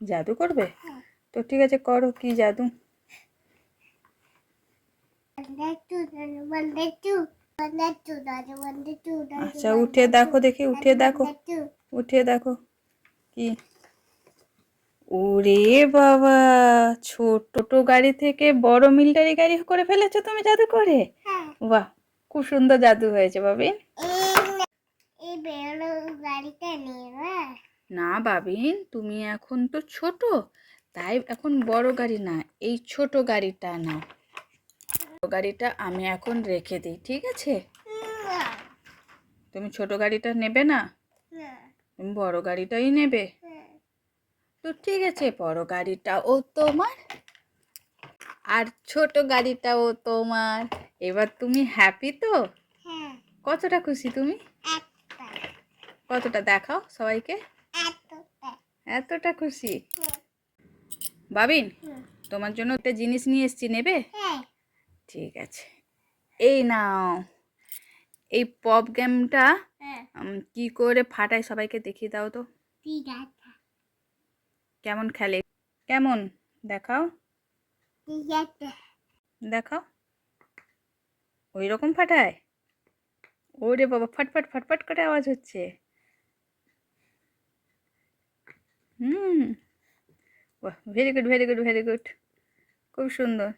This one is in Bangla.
জাদু করবে? তো ঠিক আছে, করো, কি জাদু? আচ্ছা, উঠে দেখো দেখি, উঠে দেখো, উঠে দেখো কি। ওরে বাবা, ছোট গাড়ি থেকে বড় মিলিটারি গাড়ি করে ফেলেছো তুমি জাদু করে। বাহ, খুব সুন্দর জাদু হয়েছে বাবিন। না বাবিন, তুমি এখন তো ছোট, তাই এখন বড় গাড়ি না, এই ছোট গাড়িটা নাও। গাড়িটা আমি এখন রেখে দিই, ঠিক আছে? তুমি ছোট গাড়িটা নেবে না? তুমি বড় গাড়িটাই নেবে? তো ঠিক আছে, বড় গাড়িটাও তোমার আর ছোট গাড়িটাও তোমার। এবার তুমি হ্যাপি তো? কতটা খুশি তুমি? কতটা দেখাও সবাইকে। এতটা খুশি? বাবিন, তোমার জন্য একটা জিনিস নিয়ে এসেছি, নেবে? ঠিক আছে, এই নাও। এই পপ গেমটা কি করে ফাটায় সবাইকে দেখিয়ে দাও তো। কেমন খেলে, কেমন দেখাও, দেখাও। ওই রকম ফাটায়? ওরে বাবা, ফটফট ফটফট করে আওয়াজ হচ্ছে। বাহ, very good, very good, very good, খুব সুন্দর।